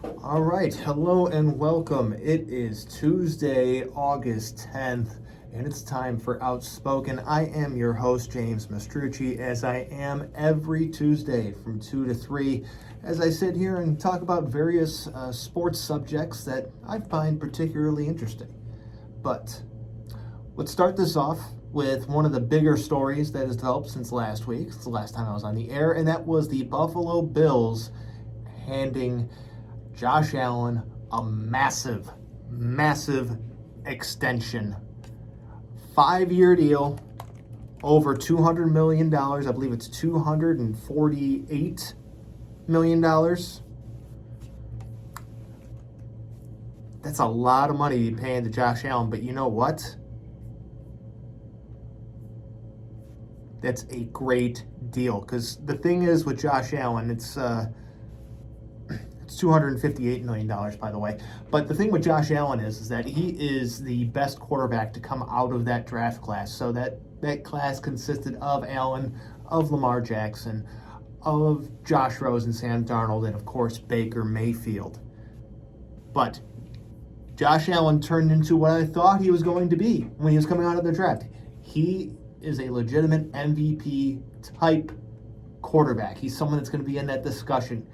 All right, hello and welcome. It is Tuesday, August 10th, and it's time for Outspoken. I am your host, James Mastrucci, as I am every Tuesday from 2 to 3, as I sit here and talk about various sports subjects that I find particularly interesting. But let's start this off with one of the bigger stories that has developed since last week. It's the last time I was on the air, and that was the Buffalo Bills handing Josh Allen a massive extension. 5-year deal, over $200 million. I believe it's $248 million. That's a lot of money to be paying to Josh Allen, but you know what? That's a great deal, because the thing is with Josh Allen, it's $258 million, by the way. But the thing with Josh Allen is that he is the best quarterback to come out of that draft class. So that class consisted of Allen, of Lamar Jackson, of Josh Rosen, Sam Darnold, and of course Baker Mayfield. But Josh Allen turned into what I thought he was going to be when he was coming out of the draft. He is a legitimate MVP type quarterback. He's someone that's going to be in that discussion.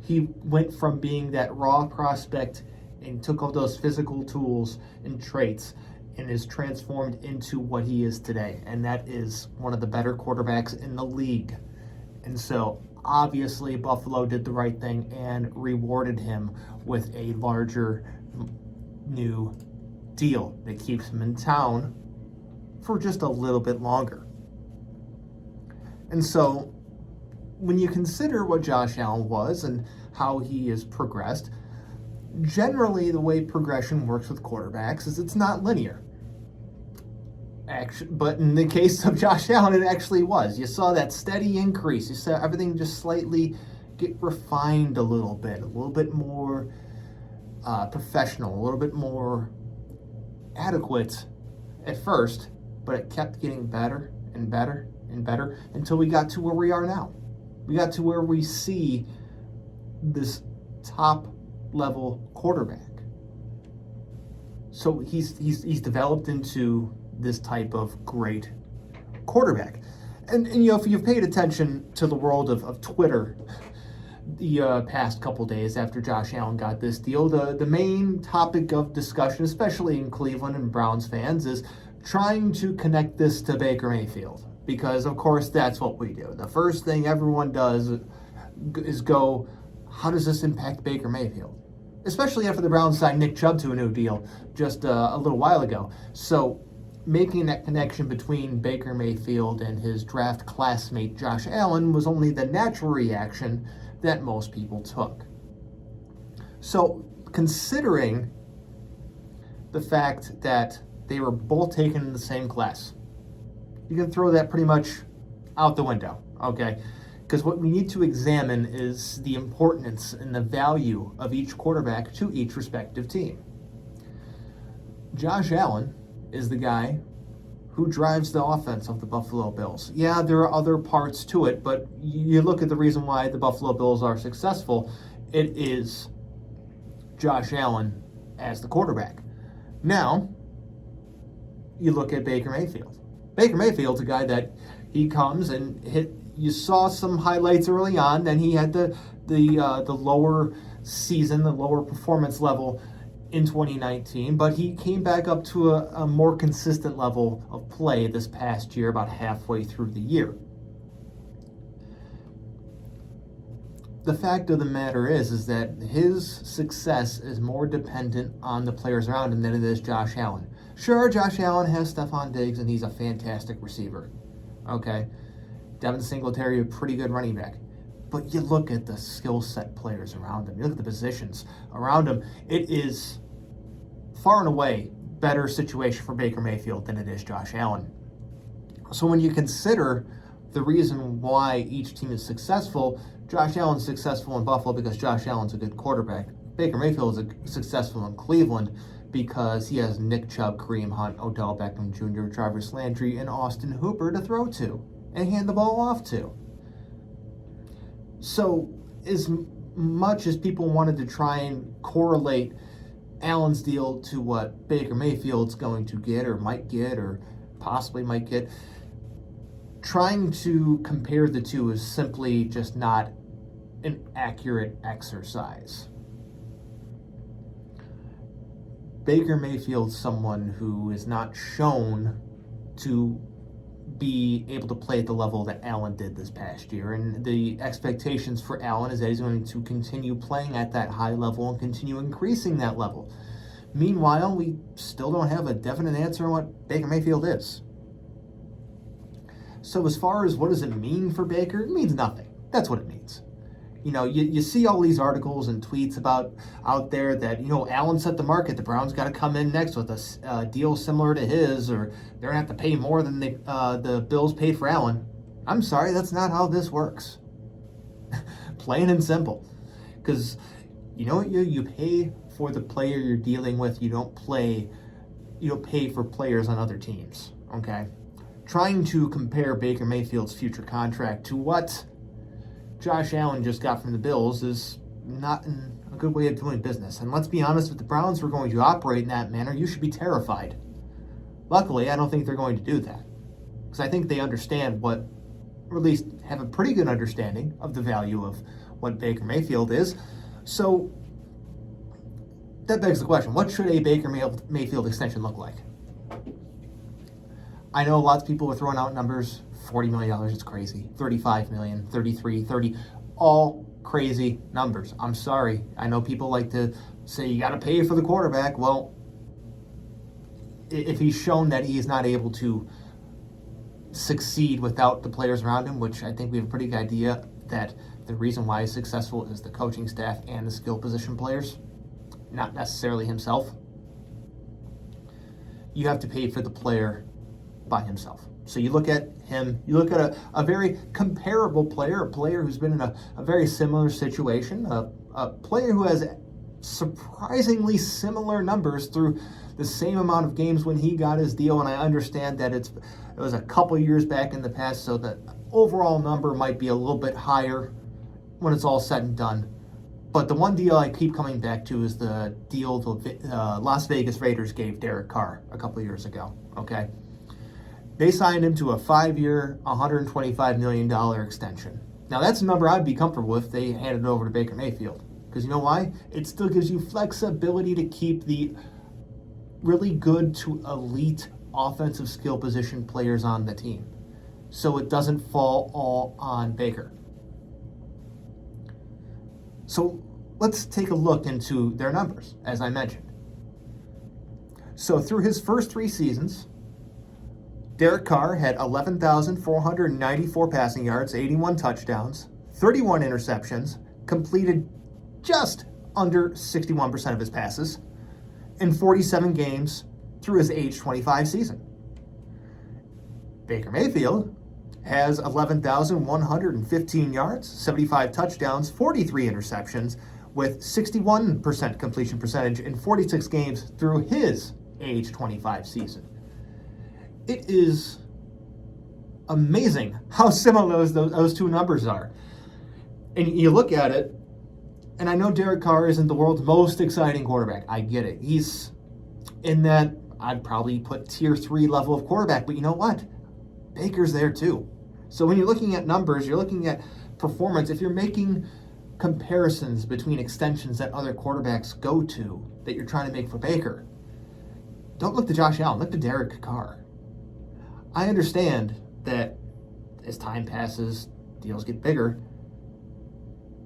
He went from being that raw prospect and took all those physical tools and traits and is transformed into what he is today. And that is one of the better quarterbacks in the league. And so obviously Buffalo did the right thing and rewarded him with a larger new deal that keeps him in town for just a little bit longer. And so when you consider what Josh Allen was and how he has progressed, generally the way progression works with quarterbacks is it's not linear. But in the case of Josh Allen, it actually was. You saw that steady increase. You saw everything just slightly get refined a little bit more professional, a little bit more adequate at first, but it kept getting better and better and better until we got to where we are now. We got to where we see this top level quarterback. So he's developed into this type of great quarterback. And you know, if you've paid attention to the world of Twitter the past couple days after Josh Allen got this deal, the main topic of discussion, especially in Cleveland and Browns fans, is trying to connect this to Baker Mayfield. Because, of course, that's what we do. The first thing everyone does is go, how does this impact Baker Mayfield? Especially after the Browns signed Nick Chubb to a new deal just a little while ago. So making that connection between Baker Mayfield and his draft classmate Josh Allen was only the natural reaction that most people took. So considering the fact that they were both taken in the same class, you can throw that pretty much out the window, okay? Because what we need to examine is the importance and the value of each quarterback to each respective team. Josh Allen is the guy who drives the offense of the Buffalo Bills. Yeah, there are other parts to it, but you look at the reason why the Buffalo Bills are successful, it is Josh Allen as the quarterback. Now, you look at Baker Mayfield. Baker Mayfield's a guy that he comes and hit. You saw some highlights early on. Then he had the lower season, the lower performance level in 2019. But he came back up to a more consistent level of play this past year, about halfway through the year. The fact of the matter is that his success is more dependent on the players around him than it is Josh Allen. Sure, Josh Allen has Stephon Diggs, and he's a fantastic receiver. Okay? Devin Singletary, a pretty good running back. But you look at the skill set players around him. You look at the positions around him. It is far and away better situation for Baker Mayfield than it is Josh Allen. So when you consider the reason why each team is successful, Josh Allen's successful in Buffalo because Josh Allen's a good quarterback. Baker Mayfield is successful in Cleveland because he has Nick Chubb, Kareem Hunt, Odell Beckham Jr., Jarvis Landry, and Austin Hooper to throw to and hand the ball off to. So is much as people wanted to try and correlate Allen's deal to what Baker Mayfield's going to get or might get or possibly might get, trying to compare the two is simply just not an accurate exercise. Baker Mayfield's someone who is not shown to be able to play at the level that Allen did this past year. And the expectations for Allen is that he's going to continue playing at that high level and continue increasing that level. Meanwhile, we still don't have a definite answer on what Baker Mayfield is. So as far as what does it mean for Baker, it means nothing. That's what it means. You know, you see all these articles and tweets about out there that, you know, Allen set the market. The Browns got to come in next with a deal similar to his, or they're going to have to pay more than the Bills paid for Allen. I'm sorry, that's not how this works. Plain and simple. Because, you know, you pay for the player you're dealing with. You don't pay for players on other teams, okay? Trying to compare Baker Mayfield's future contract to what Josh Allen just got from the Bills is not a good way of doing business. And let's be honest, if the Browns were going to operate in that manner, you should be terrified. Luckily, I don't think they're going to do that. Because I think they understand or at least have a pretty good understanding of the value of what Baker Mayfield is. So that begs the question, what should a Baker Mayfield extension look like? I know lots of people are throwing out numbers. $40 million, it's crazy. $35 million, $33, $30, all crazy numbers. I'm sorry. I know people like to say you got to pay for the quarterback. Well, if he's shown that he's not able to succeed without the players around him, which I think we have a pretty good idea that the reason why he's successful is the coaching staff and the skill position players, not necessarily himself. You have to pay for the player by himself. So you look at him, you look at a very comparable player, a player who's been in a very similar situation, a player who has surprisingly similar numbers through the same amount of games when he got his deal. And I understand that it was a couple years back in the past, so the overall number might be a little bit higher when it's all said and done. But the one deal I keep coming back to is the deal the Las Vegas Raiders gave Derek Carr a couple years ago, okay? They signed him to a 5-year, $125 million extension. Now, that's a number I'd be comfortable with if they handed it over to Baker Mayfield. Because you know why? It still gives you flexibility to keep the really good to elite offensive skill position players on the team. So it doesn't fall all on Baker. So let's take a look into their numbers, as I mentioned. So through his first 3 seasons, Derek Carr had 11,494 passing yards, 81 touchdowns, 31 interceptions, completed just under 61% of his passes in 47 games through his age 25 season. Baker Mayfield has 11,115 yards, 75 touchdowns, 43 interceptions, with 61% completion percentage in 46 games through his age 25 season. It is amazing how similar those two numbers are. And you look at it, and I know Derek Carr isn't the world's most exciting quarterback. I get it. He's in that, I'd probably put tier 3 level of quarterback. But you know what? Baker's there too. So when you're looking at numbers, you're looking at performance. If you're making comparisons between extensions that other quarterbacks go to that you're trying to make for Baker, don't look to Josh Allen. Look to Derek Carr. I understand that as time passes, deals get bigger.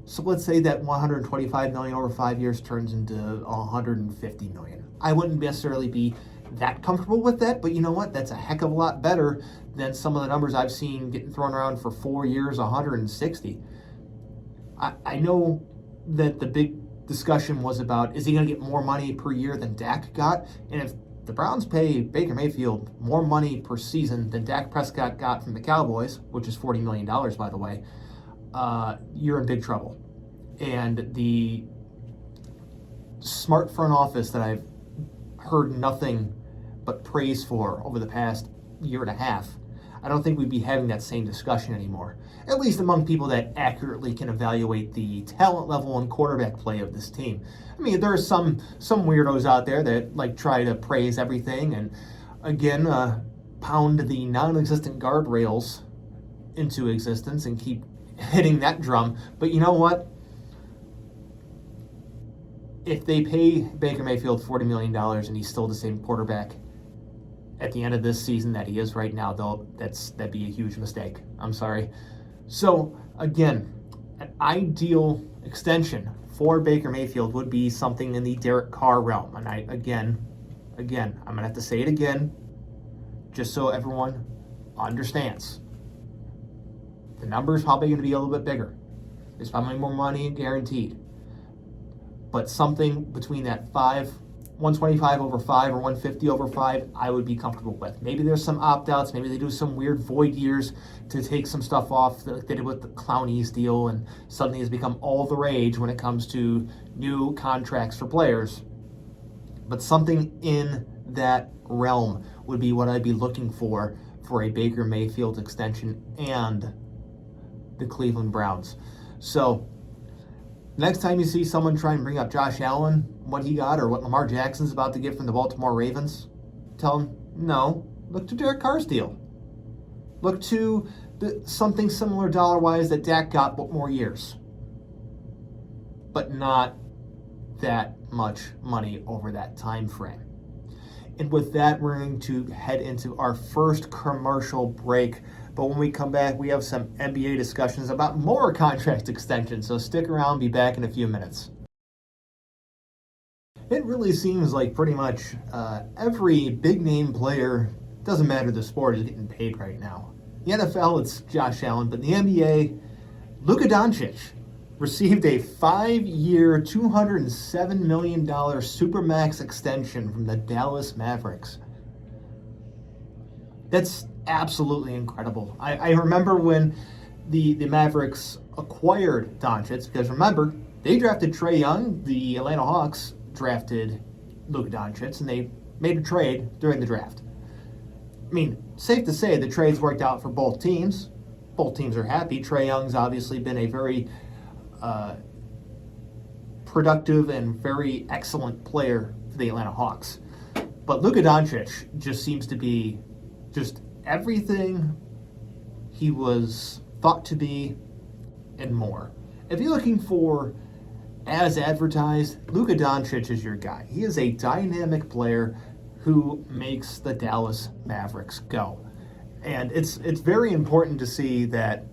So let's say that $125 million over 5 years turns into $150 million. I wouldn't necessarily be that comfortable with that, but you know what? That's a heck of a lot better than some of the numbers I've seen getting thrown around for 4 years, 160. I know that the big discussion was about, is he going to get more money per year than Dak got? And if the Browns pay Baker Mayfield more money per season than Dak Prescott got from the Cowboys, which is $40 million, by the way, you're in big trouble. And the smart front office that I've heard nothing but praise for over the past year and a half, I don't think we'd be having that same discussion anymore. At least among people that accurately can evaluate the talent level and quarterback play of this team. I mean, there are some weirdos out there that like try to praise everything and again pound the non-existent guardrails into existence and keep hitting that drum. But you know what? If they pay Baker Mayfield $40 million and he's still the same quarterback at the end of this season that he is right now, though, that'd be a huge mistake. I'm sorry. So again, an ideal extension for Baker Mayfield would be something in the Derek Carr realm. And again, I'm gonna have to say it again, just so everyone understands. The number is probably going to be a little bit bigger. There's probably more money guaranteed. But something between that 125 over 5 or 150 over 5, I would be comfortable with. Maybe there's some opt-outs. Maybe they do some weird void years to take some stuff off, like they did with the Clowney's deal, and suddenly has become all the rage when it comes to new contracts for players. But something in that realm would be what I'd be looking for a Baker Mayfield extension and the Cleveland Browns. So next time you see someone try and bring up Josh Allen, what he got, or what Lamar Jackson's about to get from the Baltimore Ravens, tell them, no, look to Derek Carr's deal. Look to something similar dollar-wise that Dak got, but more years. But not that much money over that time frame. And with that, we're going to head into our first commercial break. But when we come back, we have some NBA discussions about more contract extensions. So stick around, be back in a few minutes. It really seems like pretty much every big name player, doesn't matter the sport, is getting paid right now. The NFL, it's Josh Allen, but the NBA, Luka Doncic received a 5-year, $207 million Supermax extension from the Dallas Mavericks. That's absolutely incredible. I remember when the Mavericks acquired Doncic, because remember, they drafted Trae Young, the Atlanta Hawks drafted Luka Doncic, and they made a trade during the draft. I mean, safe to say the trades worked out for both teams. Both teams are happy. Trae Young's obviously been a very productive and very excellent player for the Atlanta Hawks. But Luka Doncic just seems to be just everything he was thought to be and more. If you're looking for as advertised, Luka Doncic is your guy. He is a dynamic player who makes the Dallas Mavericks go. And it's very important to see that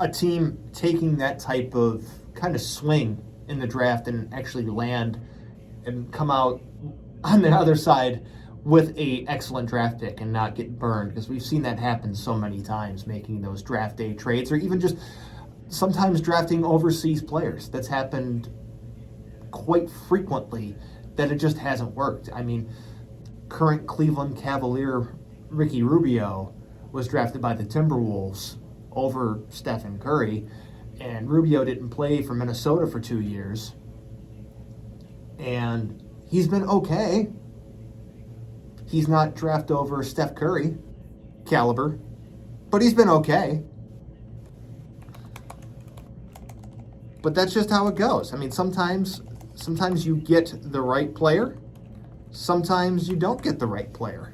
a team taking that type of kind of swing in the draft and actually land and come out on the other side with a excellent draft pick and not get burned, because we've seen that happen so many times, making those draft day trades or even just sometimes drafting overseas players. That's happened quite frequently that it just hasn't worked. I mean, current Cleveland Cavalier Ricky Rubio was drafted by the Timberwolves over Stephen Curry, and Rubio didn't play for Minnesota for 2 years, and he's been okay. He's not draft over Steph Curry caliber, but he's been okay. But that's just how it goes. I mean, sometimes you get the right player, sometimes you don't get the right player.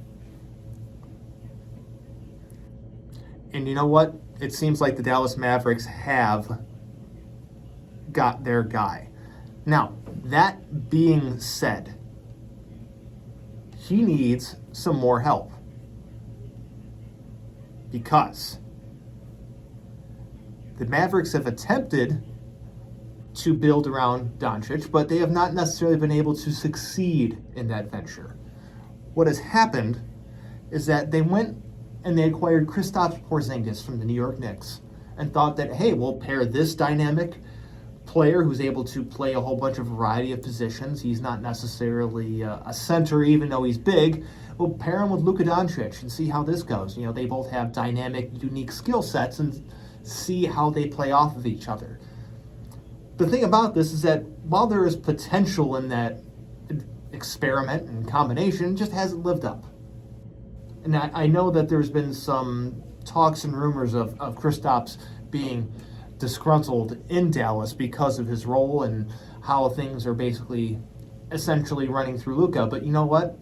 And you know what? It seems like the Dallas Mavericks have got their guy. Now, that being said, he needs some more help, because the Mavericks have attempted to build around Doncic, but they have not necessarily been able to succeed in that venture. What has happened is that they went and they acquired Kristaps Porzingis from the New York Knicks and thought that, hey, we'll pair this dynamic player who's able to play a whole bunch of variety of positions. He's not necessarily a center, even though he's big. We'll pair him with Luka Doncic and see how this goes. You know, they both have dynamic, unique skill sets, and see how they play off of each other. The thing about this is that while there is potential in that experiment and combination, it just hasn't lived up. And I know that there's been some talks and rumors of Kristaps being disgruntled in Dallas because of his role and how things are basically essentially running through Luka. But you know what?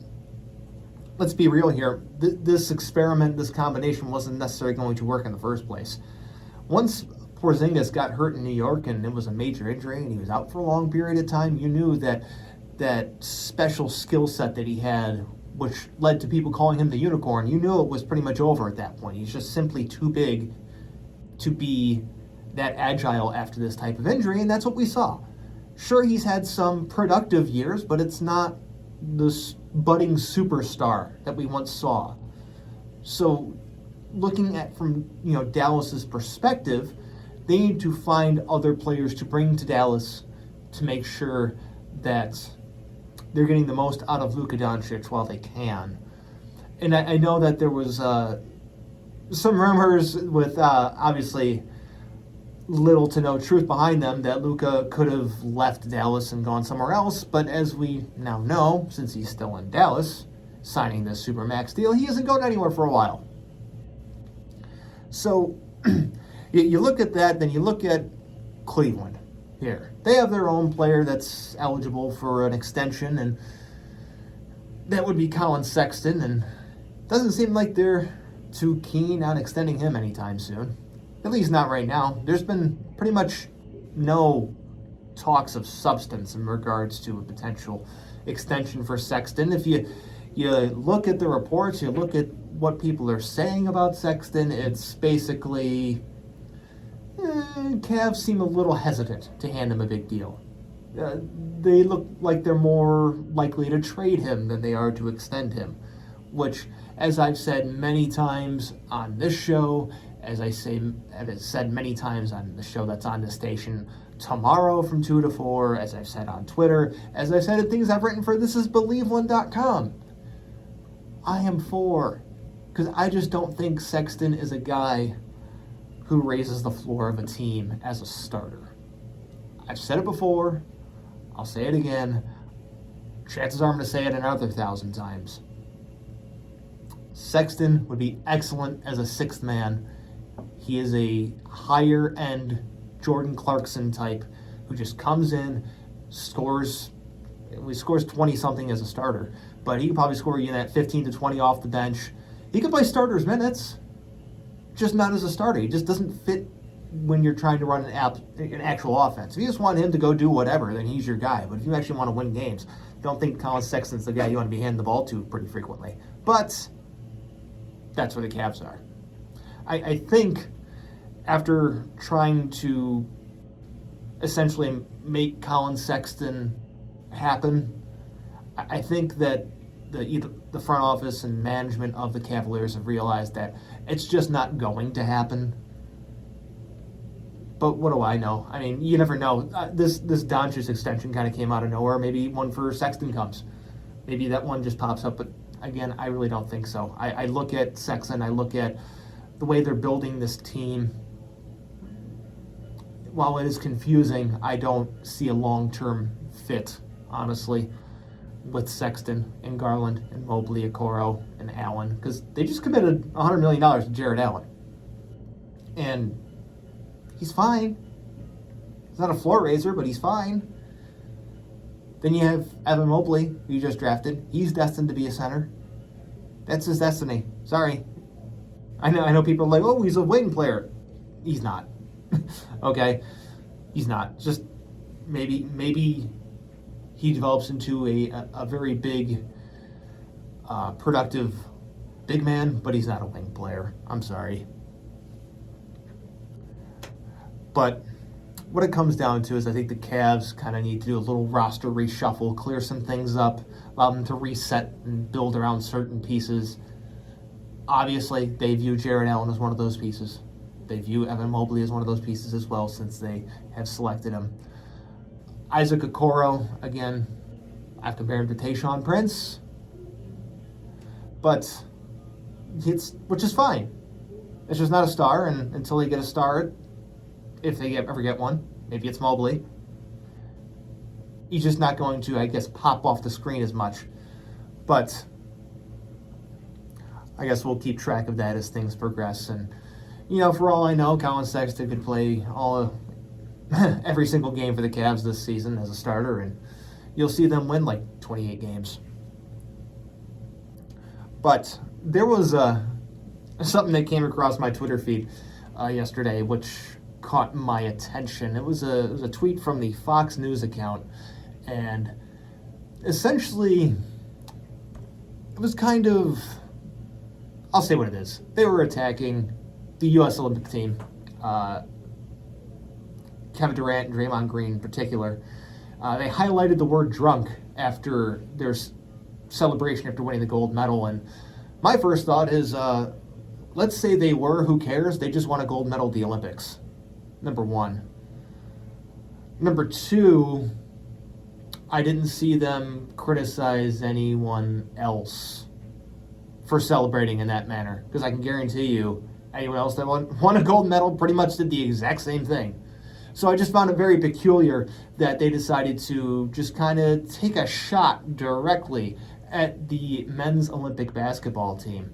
Let's be real here. This experiment, this combination wasn't necessarily going to work in the first place. Once Porzingis got hurt in New York and it was a major injury and he was out for a long period of time, you knew that that special skill set that he had, which led to people calling him the unicorn, you knew it was pretty much over at that point. He's just simply too big to be that agile after this type of injury, and that's what we saw. Sure, he's had some productive years, but it's not this budding superstar that we once saw. So looking at from Dallas's perspective, they need to find other players to bring to Dallas to make sure that they're getting the most out of Luka Doncic while they can. And I know that there was some rumors with obviously little to no truth behind them that Luka could have left Dallas and gone somewhere else, but as we now know, since he's still in Dallas, signing this Supermax deal, he isn't going anywhere for a while. So you look at that, then you look at Cleveland here. They have their own player that's eligible for an extension, and that would be Colin Sexton, and it doesn't seem like they're too keen on extending him anytime soon. At least not right now. There's been pretty much no talks of substance in regards to a potential extension for Sexton. If you look at the reports, you look at what people are saying about Sexton, it's basically Cavs seem a little hesitant to hand him a big deal. They look like they're more likely to trade him than they are to extend him, which, as I've said many times on this show, as I have said many times on the show that's on the station tomorrow from 2 to 4, as I've said on Twitter, as I've said in things I've written for thisisbelieveland.com, I am for, because I just don't think Sexton is a guy who raises the floor of a team as a starter. I've said it before, I'll say it again, chances are I'm going to say it another 1,000 times. Sexton would be excellent as a sixth man. He is a higher-end Jordan Clarkson type who just comes in, scores 20-something as a starter, but he could probably score that 15 to 20 off the bench. He could play starters minutes, just not as a starter. He just doesn't fit when you're trying to run an actual offense. If you just want him to go do whatever, then he's your guy. But if you actually want to win games, don't think Colin Sexton's the guy you want to be handing the ball to pretty frequently. But that's where the Cavs are. I think after trying to essentially make Colin Sexton happen, I think that the front office and management of the Cavaliers have realized that it's just not going to happen. But what do I know? I mean, you never know. This Doncic extension kind of came out of nowhere. Maybe one for Sexton comes. Maybe that one just pops up. But again, I really don't think so. I look at Sexton. I look at the way they're building this team. While it is confusing, I don't see a long-term fit, honestly, with Sexton and Garland and Mobley, Okoro, and Allen, because they just committed $100 million to Jared Allen. And he's fine. He's not a floor raiser, but he's fine. Then you have Evan Mobley, who you just drafted. He's destined to be a center. That's his destiny. Sorry. I know people are like, oh, he's a wing player. He's not. Okay? He's not. Just maybe he develops into a very big, productive big man, but he's not a wing player. I'm sorry. But what it comes down to is I think the Cavs kind of need to do a little roster reshuffle, clear some things up, allow them to reset and build around certain pieces. Obviously, they view Jared Allen as one of those pieces. They view Evan Mobley as one of those pieces as well, since they have selected him. Isaac Okoro, again, I've compared him to Tayshaun Prince, but which is fine. It's just not a star, and until they get a star, if they ever get one, maybe it's Mobley, he's just not going to, I guess, pop off the screen as much. But I guess we'll keep track of that as things progress. And, for all I know, Colin Sexton could play every single game for the Cavs this season as a starter, and you'll see them win like 28 games. But there was something that came across my Twitter feed yesterday, which caught my attention. It was a tweet from the Fox News account, and essentially it was kind of, I'll say what it is. They were attacking the U.S. Olympic team, Kevin Durant and Draymond Green in particular. They highlighted the word drunk after their celebration after winning the gold medal, and my first thought is, let's say they were, who cares? They just won a gold medal at the Olympics. Number one. Number two, I didn't see them criticize anyone else for celebrating in that manner, because I can guarantee you anyone else that won a gold medal pretty much did the exact same thing. So I just found it very peculiar that they decided to just kind of take a shot directly at the men's Olympic basketball team,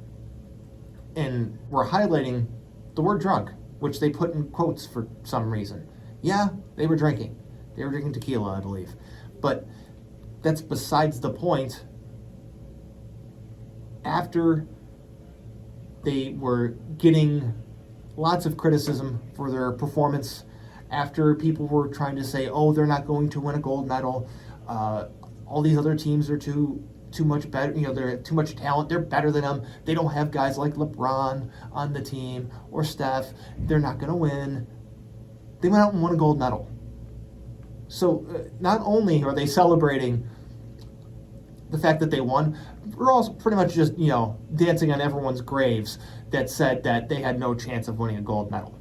and were highlighting the word drunk, which they put in quotes for some reason. Yeah, they were drinking. They were drinking tequila, I believe. But that's besides the point. After they were getting lots of criticism for their performance, after people were trying to say, oh, they're not going to win a gold medal, all these other teams are too much better, they're too much talent, they're better than them, they don't have guys like LeBron on the team, or Steph, they're not going to win. They went out and won a gold medal. So not only are they celebrating the fact that they won, we're also pretty much just, dancing on everyone's graves that said that they had no chance of winning a gold medal.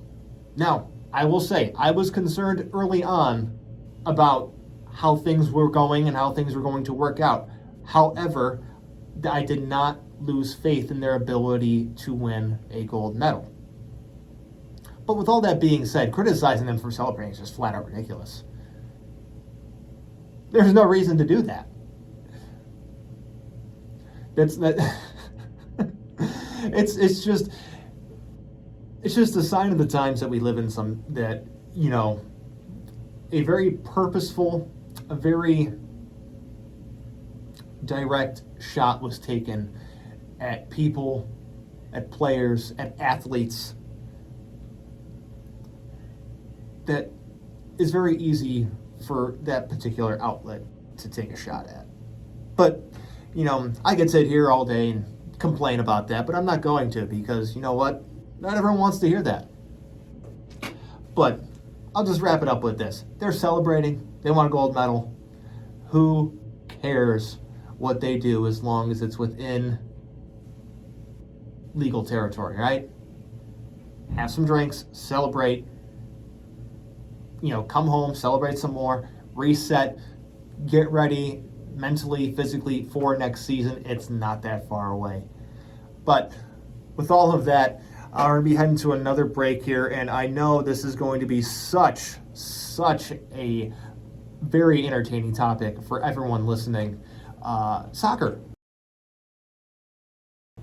Now, I will say, I was concerned early on about how things were going and how things were going to work out. However, I did not lose faith in their ability to win a gold medal. But with all that being said, criticizing them for celebrating is just flat out ridiculous. There's no reason to do that. It's just a sign of the times that we live in. A very purposeful, a very direct shot was taken at people, at players, at athletes that is very easy for that particular outlet to take a shot at. But, I could sit here all day and complain about that, but I'm not going to, because you know what? Not everyone wants to hear that. But I'll just wrap it up with this. They're celebrating. They won a gold medal. Who cares what they do as long as it's within legal territory, right? Have some drinks, celebrate, come home, celebrate some more, reset, get ready mentally, physically for next season. It's not that far away. But with all of that, I'm going to be heading to another break here, and I know this is going to be such a very entertaining topic for everyone listening. Soccer.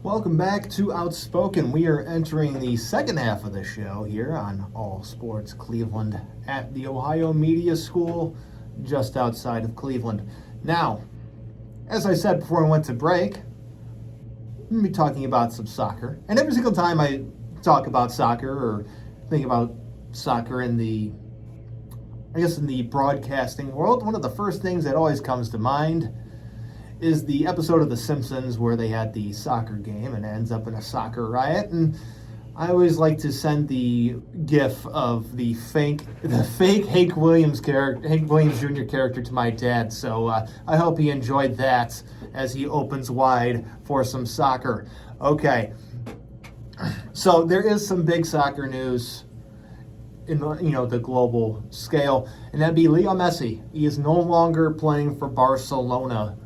Welcome back to Outspoken. We are entering the second half of the show here on All Sports Cleveland at the Ohio Media School, just outside of Cleveland. Now, as I said before I went to break, I'm going to be talking about some soccer. And every single time I talk about soccer or think about soccer in the broadcasting world, one of the first things that always comes to mind is the episode of The Simpsons where they had the soccer game and it ends up in a soccer riot. And I always like to send the gif of the fake Hank Williams Jr. character to my dad. So I hope he enjoyed that as he opens wide for some soccer. Okay, so there is some big soccer news in the global scale, and that'd be Leo Messi. He is no longer playing for Barcelona.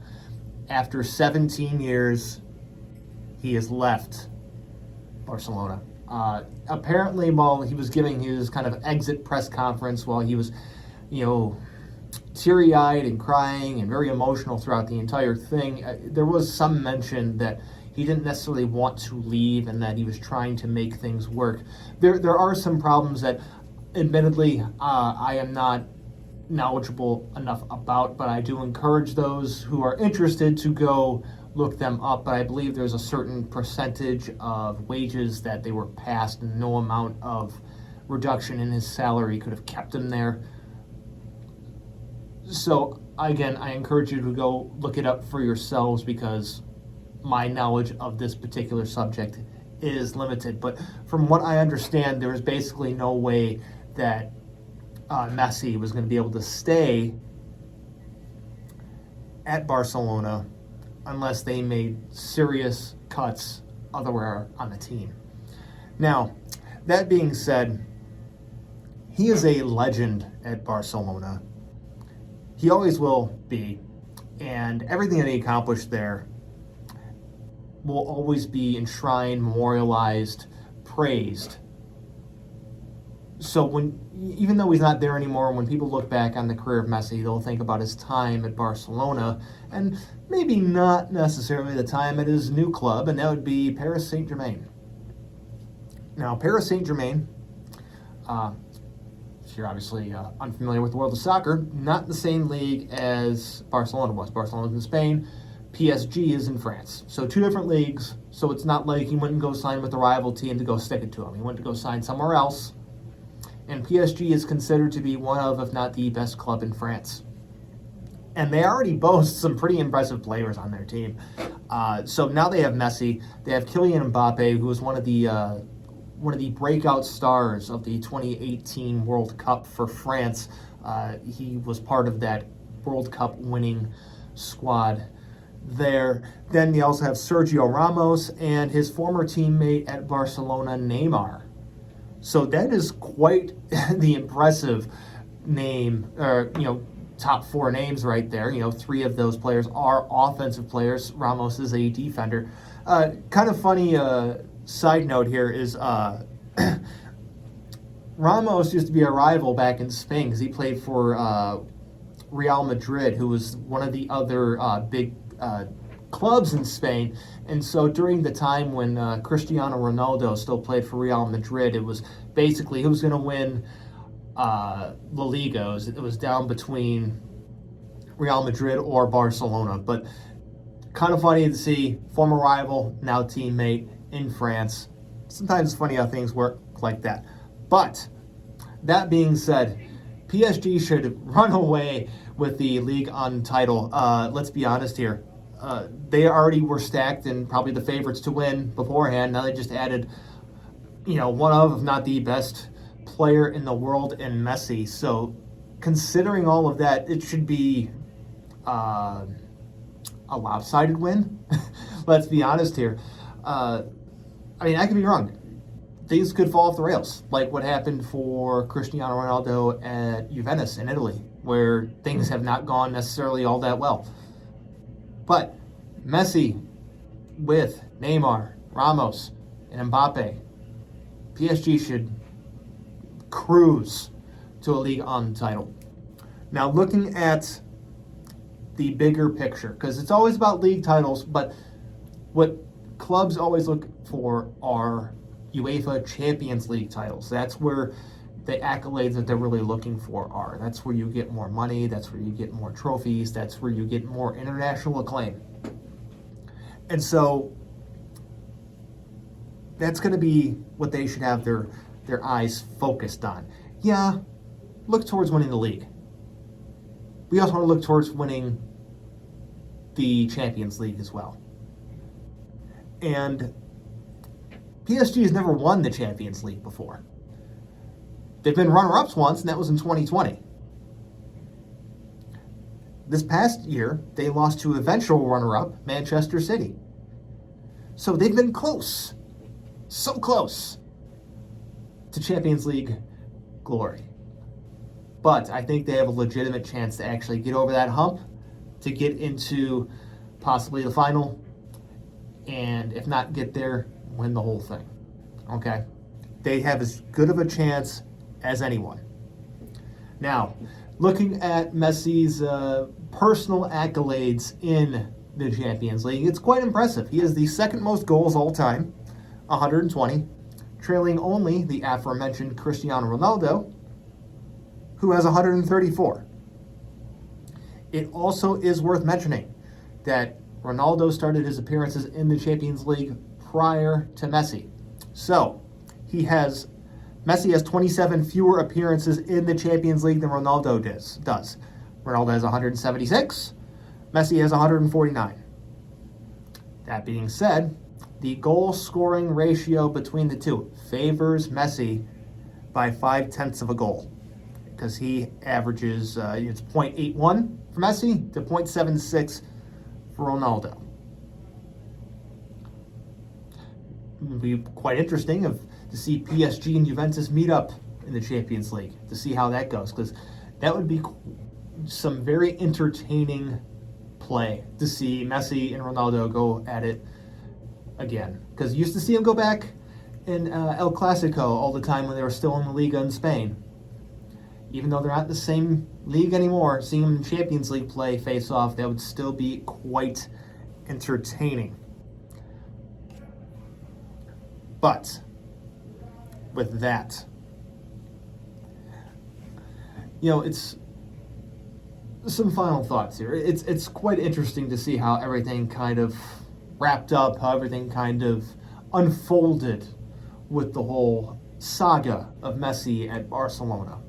After 17 years, he has left Barcelona. Apparently, while he was giving his kind of exit press conference, while he was, teary-eyed and crying and very emotional throughout the entire thing, there was some mention that he didn't necessarily want to leave and that he was trying to make things work. There are some problems that, admittedly, I am not knowledgeable enough about, but I do encourage those who are interested to go look them up. But I believe there's a certain percentage of wages that they were passed, and no amount of reduction in his salary could have kept him there. So again, I encourage you to go look it up for yourselves, because my knowledge of this particular subject is limited. But from what I understand, there is basically no way that Messi was going to be able to stay at Barcelona unless they made serious cuts elsewhere on the team. Now, that being said, he is a legend at Barcelona. He always will be, and everything that he accomplished there will always be enshrined, memorialized, praised. So even though he's not there anymore, when people look back on the career of Messi, they'll think about his time at Barcelona, and maybe not necessarily the time at his new club, and that would be Paris Saint-Germain. Now, Paris Saint-Germain, if you're obviously unfamiliar with the world of soccer, not the same league as Barcelona was. Barcelona's in Spain, PSG is in France. So two different leagues, so it's not like he went and go sign with a rival team to go stick it to him. He went to go sign somewhere else. And PSG is considered to be one of, if not the best club in France. And they already boast some pretty impressive players on their team. So now they have Messi. They have Kylian Mbappe, who was one of the breakout stars of the 2018 World Cup for France. He was part of that World Cup winning squad there. Then they also have Sergio Ramos and his former teammate at Barcelona, Neymar. So that is quite the impressive name, top four names right there. Three of those players are offensive players. Ramos is a defender. Kind of funny side note here is Ramos used to be a rival back in Spain because he played for Real Madrid, who was one of the other big clubs in Spain. And so during the time when Cristiano Ronaldo still played for Real Madrid, it was basically who was going to win La Liga. It was down between Real Madrid or Barcelona. But kind of funny to see former rival, now teammate in France. Sometimes it's funny how things work like that. But that being said, PSG should run away with the Ligue 1 title. Let's be honest here. They already were stacked and probably the favorites to win beforehand. Now they just added, one of, if not the best player in the world in Messi. So considering all of that, it should be a lopsided win. Let's be honest here. I could be wrong. Things could fall off the rails, like what happened for Cristiano Ronaldo at Juventus in Italy, where things have not gone necessarily all that well. But Messi with Neymar, Ramos, and Mbappe, PSG should cruise to a Ligue 1 title. Now, looking at the bigger picture, because it's always about league titles, but what clubs always look for are UEFA Champions League titles. That's where the accolades that they're really looking for are. That's where you get more money. That's where you get more trophies. That's where you get more international acclaim. And so that's going to be what they should have their eyes focused on. Yeah, look towards winning the league. We also want to look towards winning the Champions League as well. And PSG has never won the Champions League before. They've been runner-ups once, and that was in 2020. This past year, they lost to eventual runner-up, Manchester City. So they've been close, so close to Champions League glory. But I think they have a legitimate chance to actually get over that hump, to get into possibly the final, and if not get there, win the whole thing. Okay? They have as good of a chance as anyone. Now, looking at Messi's personal accolades in the Champions League. It's quite impressive. He has the second most goals all time, 120, trailing only the aforementioned Cristiano Ronaldo, who has 134. It also is worth mentioning that Ronaldo started his appearances in the Champions League prior to Messi. So, Messi has 27 fewer appearances in the Champions League than Ronaldo does. Ronaldo has 176. Messi has 149. That being said, the goal-scoring ratio between the two favors Messi by 0.5 of a goal, because he averages it's 0.81 for Messi to 0.76 for Ronaldo. It would be quite interesting to see PSG and Juventus meet up in the Champions League, to see how that goes, because that would be some very entertaining play to see Messi and Ronaldo go at it again. Because you used to see them go back in El Clasico all the time when they were still in the Liga in Spain. Even though they're not in the same league anymore, seeing them in Champions League play face-off, that would still be quite entertaining. But with that, it's some final thoughts here. It's quite interesting to see how everything kind of wrapped up, how everything kind of unfolded with the whole saga of Messi at Barcelona.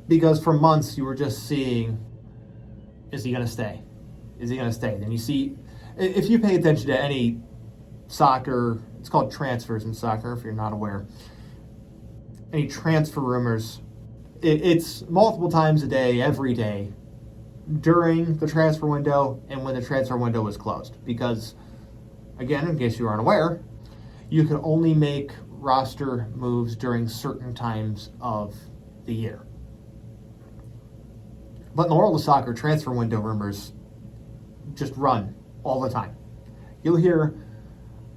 Because for months you were just seeing, is he going to stay? Is he going to stay? Then you see, if you pay attention to any soccer, it's called transfers in soccer if you're not aware, any transfer rumors, it's multiple times a day, every day, during the transfer window and when the transfer window is closed. Because, again, in case you aren't aware, you can only make roster moves during certain times of the year. But in the world of soccer, transfer window rumors just run all the time. You'll hear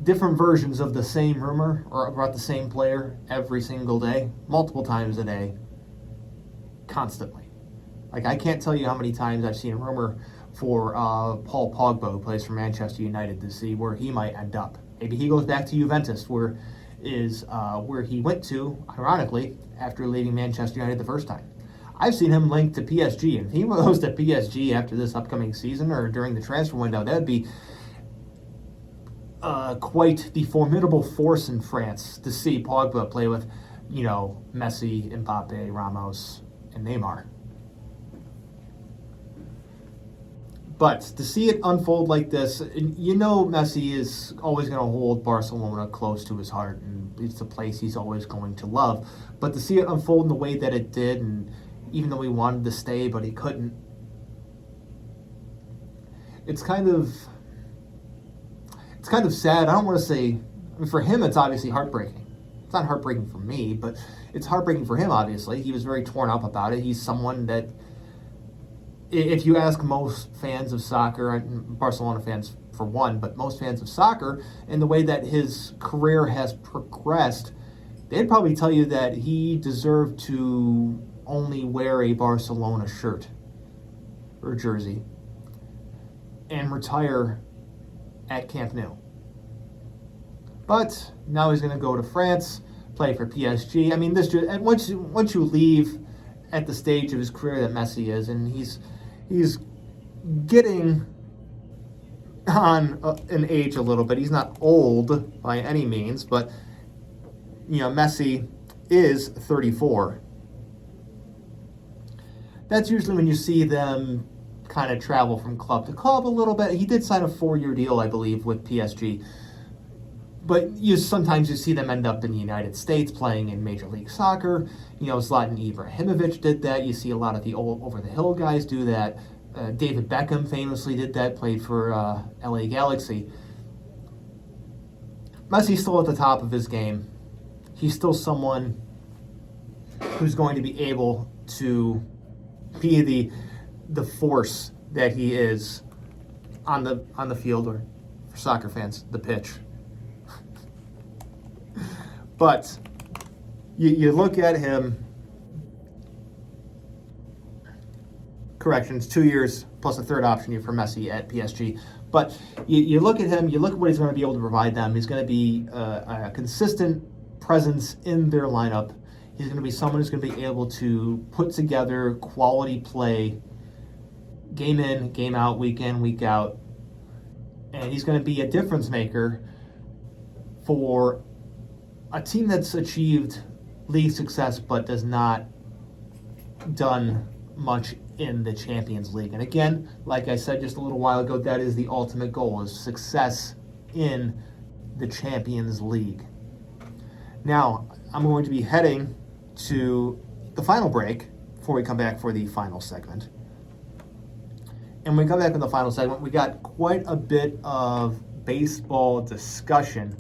different versions of the same rumor or about the same player every single day, multiple times a day, constantly. Like, I can't tell you how many times I've seen a rumor for Paul Pogba, who plays for Manchester United, to see where he might end up. Maybe he goes back to Juventus, where he went to, ironically, after leaving Manchester United the first time. I've seen him linked to PSG, and if he goes to PSG after this upcoming season or during the transfer window, that would be quite the formidable force in France to see Pogba play with, Messi, Mbappe, Ramos, and Neymar. But to see it unfold like this, Messi is always going to hold Barcelona close to his heart, and it's a place he's always going to love. But to see it unfold in the way that it did, and even though he wanted to stay but he couldn't, it's kind of sad. I don't want to say, for him it's obviously heartbreaking. It's not heartbreaking for me, but it's heartbreaking for him, obviously. He was very torn up about it. He's someone that, if you ask most fans of soccer, Barcelona fans for one, but most fans of soccer, and the way that his career has progressed, they'd probably tell you that he deserved to only wear a Barcelona shirt or jersey and retire at Camp Nou. But now he's going to go to France, play for PSG. I mean, once you leave at the stage of his career that Messi is, and he's getting on in age a little bit. He's not old by any means, but Messi is 34. That's usually when you see them kind of travel from club to club a little bit. He did sign a 4-year deal, I believe, with PSG. But sometimes you see them end up in the United States playing in Major League Soccer. Zlatan Ibrahimovic did that. You see a lot of the old over-the-hill guys do that. David Beckham famously did that, played for LA Galaxy. Messi's still at the top of his game. He's still someone who's going to be able to be the force that he is on the field, or for soccer fans, the pitch. But you look at him correction, it's 2 years plus a third option year for Messi at PSG. But you look at him, you look at what he's going to be able to provide them. He's going to be a consistent presence in their lineup. He's going to be someone who's going to be able to put together quality play, game in, game out, week in, week out. And he's going to be a difference maker for a team that's achieved league success but does not done much in the Champions League. And again, like I said just a little while ago, that is the ultimate goal, is success in the Champions League. Now, I'm going to be heading to the final break before we come back for the final segment. And when we come back in the final segment, we got quite a bit of baseball discussion.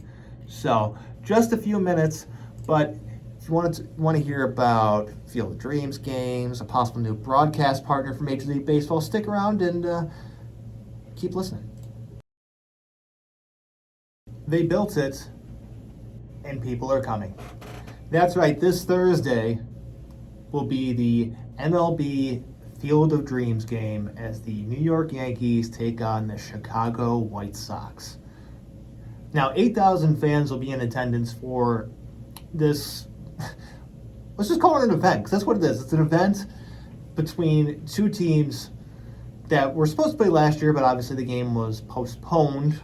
So, just a few minutes, but if you want to hear about Field of Dreams games, a possible new broadcast partner for Major League Baseball, stick around and keep listening. They built it, and people are coming. That's right, this Thursday will be the MLB Field of Dreams game as the New York Yankees take on the Chicago White Sox. Now, 8,000 fans will be in attendance for this. Let's just call it an event, because that's what it is. It's an event between two teams that were supposed to play last year, but obviously the game was postponed.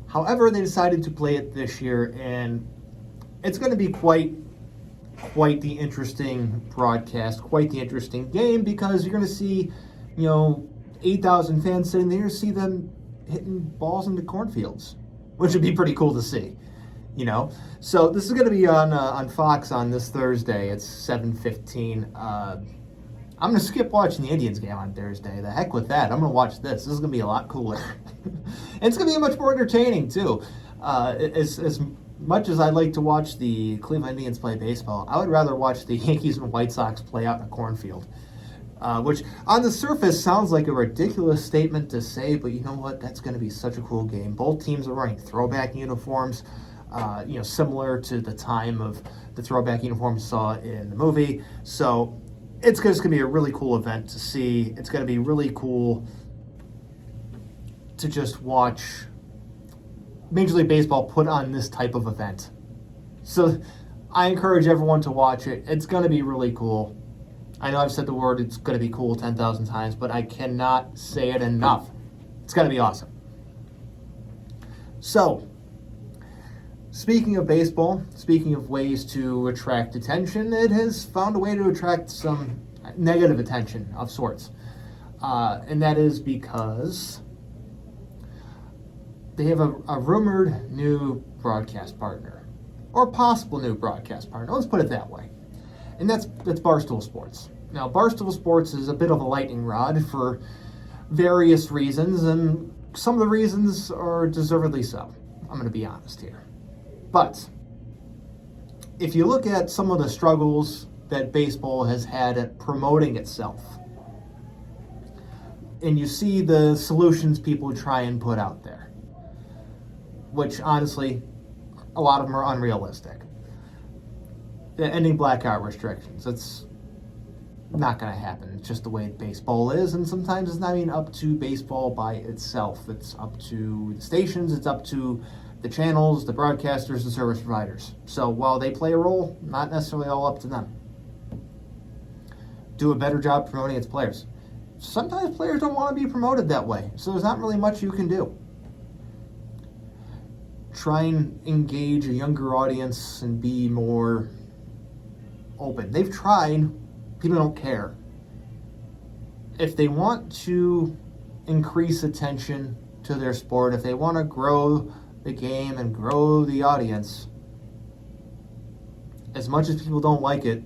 However, they decided to play it this year, and it's going to be quite the interesting broadcast, quite the interesting game, because you're going to see, 8,000 fans sitting there, see them hitting balls into cornfields, which would be pretty cool to see. So this is going to be on Fox on this Thursday. It's 7:15. I'm going to skip watching the Indians game on Thursday. The heck with that. I'm going to watch this. This is going to be a lot cooler. And it's going to be much more entertaining, too. As much as I like to watch the Cleveland Indians play baseball, I would rather watch the Yankees and White Sox play out in a cornfield. Which on the surface sounds like a ridiculous statement to say, but you know what? That's going to be such a cool game. Both teams are wearing throwback uniforms. Similar to the time of the throwback uniform we saw in the movie. So it's just going to be a really cool event to see. It's going to be really cool to just watch Major League Baseball put on this type of event. So I encourage everyone to watch it. It's going to be really cool. I know I've said the word it's going to be cool 10,000 times, but I cannot say it enough. It's going to be awesome. So, speaking of baseball, speaking of ways to attract attention, it has found a way to attract some negative attention of sorts. And that is because they have a rumored new broadcast partner, or possible new broadcast partner. Let's put it that way. And that's Barstool Sports. Now, Barstool Sports is a bit of a lightning rod for various reasons, and some of the reasons are deservedly so. I'm going to be honest here. But if you look at some of the struggles that baseball has had at promoting itself, and you see the solutions people try and put out there, which honestly, a lot of them are unrealistic. Ending blackout restrictions, it's not going to happen. It's just the way baseball is, and sometimes it's not even up to baseball by itself. It's up to the stations, it's up to the channels, the broadcasters, the service providers. So while they play a role, not necessarily all up to them. Do a better job promoting its players. Sometimes players don't want to be promoted that way, so there's not really much you can do. Try and engage a younger audience and be more open. They've tried, people don't care. If they want to increase attention to their sport, if they want to grow the game and grow the audience, as much as people don't like it,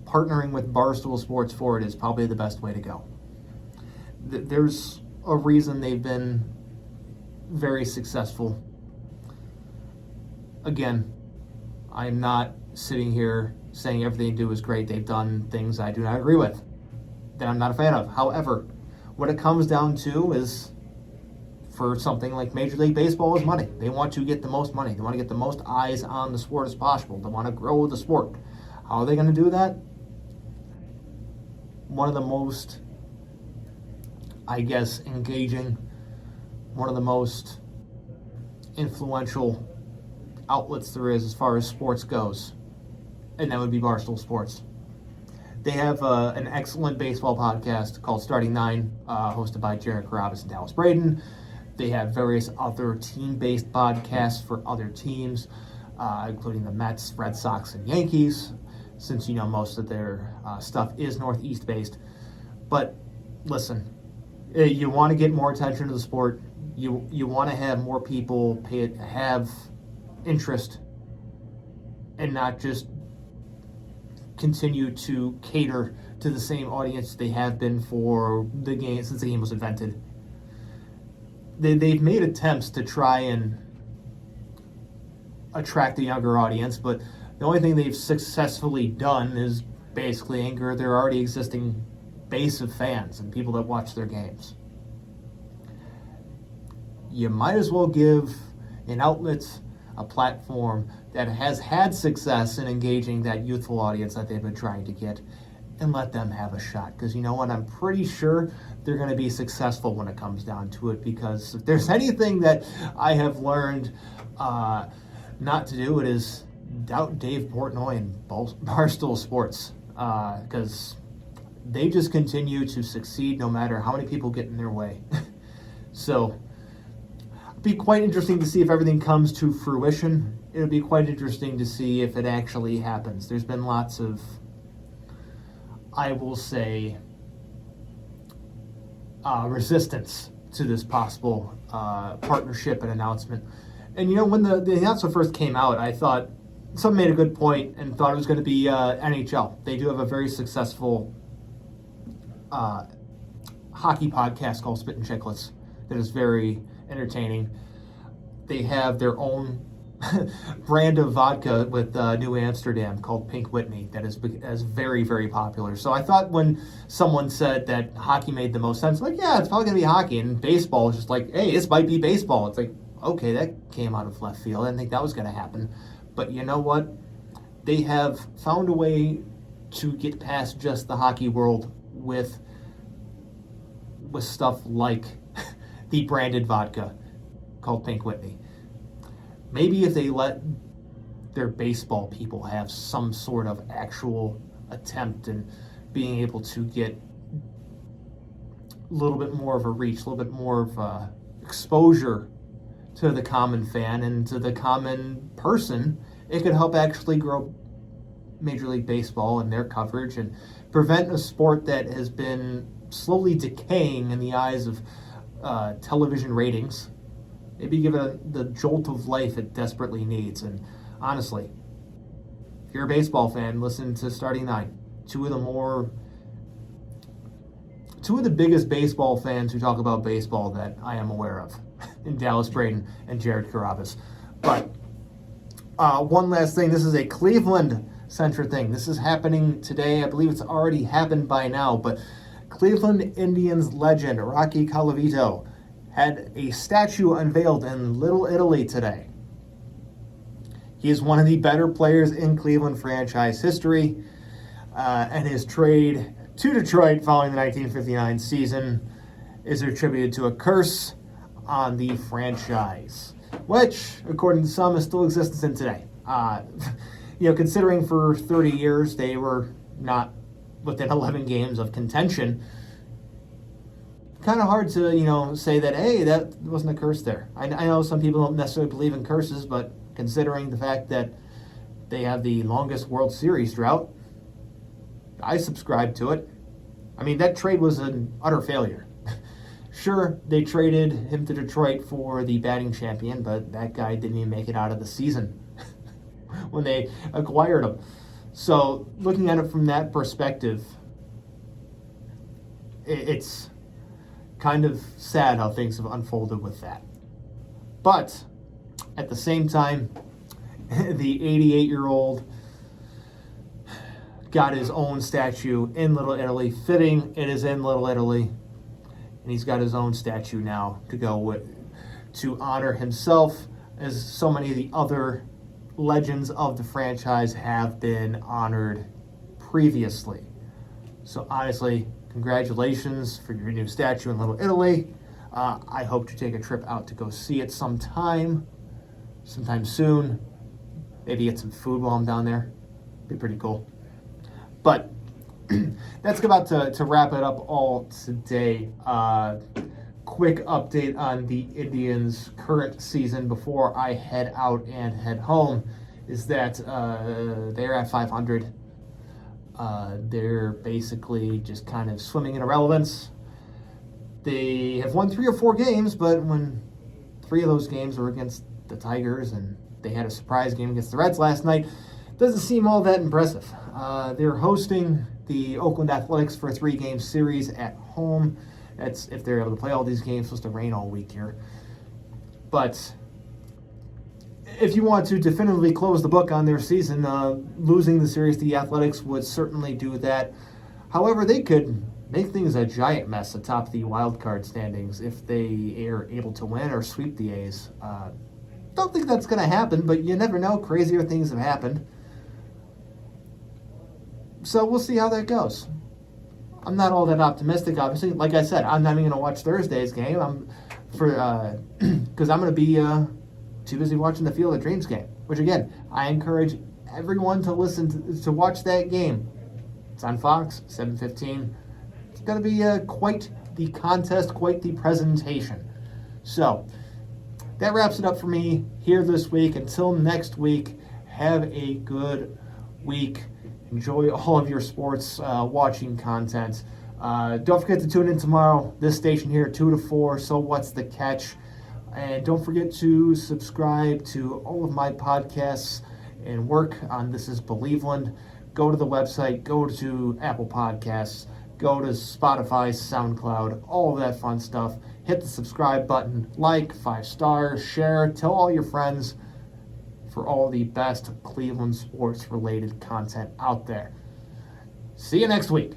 partnering with Barstool Sports for it is probably the best way to go. There's a reason they've been very successful. Again, I'm not sitting here saying everything they do is great. They've done things I do not agree with, that I'm not a fan of. However, what it comes down to is, for something like Major League Baseball, is money. They want to get the most money. They want to get the most eyes on the sport as possible. They want to grow the sport. How are they going to do that? one of the most, I guess, engaging, one of the most influential outlets there is as far as sports goes, and that would be Barstool Sports. They have an excellent baseball podcast called Starting Nine, hosted by Jared Carrabis and Dallas Braden. They have various other team-based podcasts for other teams, including the Mets, Red Sox, and Yankees, since most of their stuff is Northeast-based. But listen, you want to get more attention to the sport. You want to have more people have interest and not just continue to cater to the same audience they have been for the game since the game was invented. They've made attempts to try and attract the younger audience, but the only thing they've successfully done is basically anger their already existing base of fans and people that watch their games. You might as well give an outlet a platform that has had success in engaging that youthful audience that they've been trying to get, and let them have a shot. Because you know what? I'm pretty sure they're going to be successful when it comes down to it, because if there's anything that I have learned not to do, it is doubt Dave Portnoy and Barstool Sports, because they just continue to succeed no matter how many people get in their way. So it'll be quite interesting to see if everything comes to fruition. It'll be quite interesting to see if it actually happens. There's been lots of, I will say, resistance to this possible partnership and announcement. And when the announcement first came out, I thought someone made a good point and thought it was going to be NHL. They do have a very successful hockey podcast called Spit and Chicklets that is very entertaining. They have their own brand of vodka with New Amsterdam called Pink Whitney that is very, very popular. So I thought when someone said that hockey made the most sense, like, yeah, it's probably going to be hockey. And baseball is just like, hey, this might be baseball. It's like, okay, that came out of left field. I didn't think that was going to happen. But you know what? They have found a way to get past just the hockey world with stuff like the branded vodka called Pink Whitney. Maybe if they let their baseball people have some sort of actual attempt in being able to get a little bit more of a reach, a little bit more of exposure to the common fan and to the common person, it could help actually grow Major League Baseball and their coverage and prevent a sport that has been slowly decaying in the eyes of television ratings. Maybe give it the jolt of life it desperately needs. And honestly, if you're a baseball fan, listen to Starting Nine. Two of the biggest baseball fans who talk about baseball that I am aware of, in Dallas Braden and Jared Carrabis. But one last thing, this is a Cleveland-centric thing. This is happening today. I believe it's already happened by now, but Cleveland Indians legend Rocky Colavito had a statue unveiled in Little Italy today. He is one of the better players in Cleveland franchise history, and his trade to Detroit following the 1959 season is attributed to a curse on the franchise, which, according to some, is still existing today. Considering for 30 years they were not within 11 games of contention, kind of hard to, say that, hey, that wasn't a curse there. I know some people don't necessarily believe in curses, but considering the fact that they have the longest World Series drought, I subscribe to it. I mean, that trade was an utter failure. Sure, they traded him to Detroit for the batting champion, but that guy didn't even make it out of the season when they acquired him. So, looking at it from that perspective, it's kind of sad how things have unfolded with that. But at the same time, the 88-year-old got his own statue in Little Italy. Fitting, it is in Little Italy. And he's got his own statue now to go with, to honor himself, as so many of the other legends of the franchise have been honored previously. So honestly, congratulations for your new statue in Little Italy. I hope to take a trip out to go see it sometime soon. Maybe get some food while I'm down there. Be pretty cool. But that's about to wrap it up all today. Quick update on the Indians' current season before I head out and head home is that they're at 500. They're basically just kind of swimming in irrelevance. They have won 3 or 4 games, but when 3 of those games were against the Tigers and they had a surprise game against the Reds last night, doesn't seem all that impressive. They're hosting the Oakland Athletics for a 3-game series at home. That's if they're able to play all these games. It's supposed to rain all week here. But if you want to definitively close the book on their season, losing the series to the Athletics would certainly do that. However, they could make things a giant mess atop the wild card standings if they are able to win or sweep the A's. Don't think that's going to happen, but you never know. Crazier things have happened. So we'll see how that goes. I'm not all that optimistic, obviously. Like I said, I'm not even going to watch Thursday's game. Because I'm going to be too busy watching the Field of Dreams game. Which again, I encourage everyone to listen to watch that game. It's on Fox, 7:15. It's going to be quite the contest, quite the presentation. So that wraps it up for me here this week. Until next week, have a good week. Enjoy all of your sports watching content. Don't forget to tune in tomorrow. This station here, 2 to 4. So what's the catch? And don't forget to subscribe to all of my podcasts and work on This Is Believeland. Go to the website. Go to Apple Podcasts. Go to Spotify, SoundCloud, all of that fun stuff. Hit the subscribe button. Like, 5 stars, share, tell all your friends for all the best Cleveland sports-related content out there. See you next week.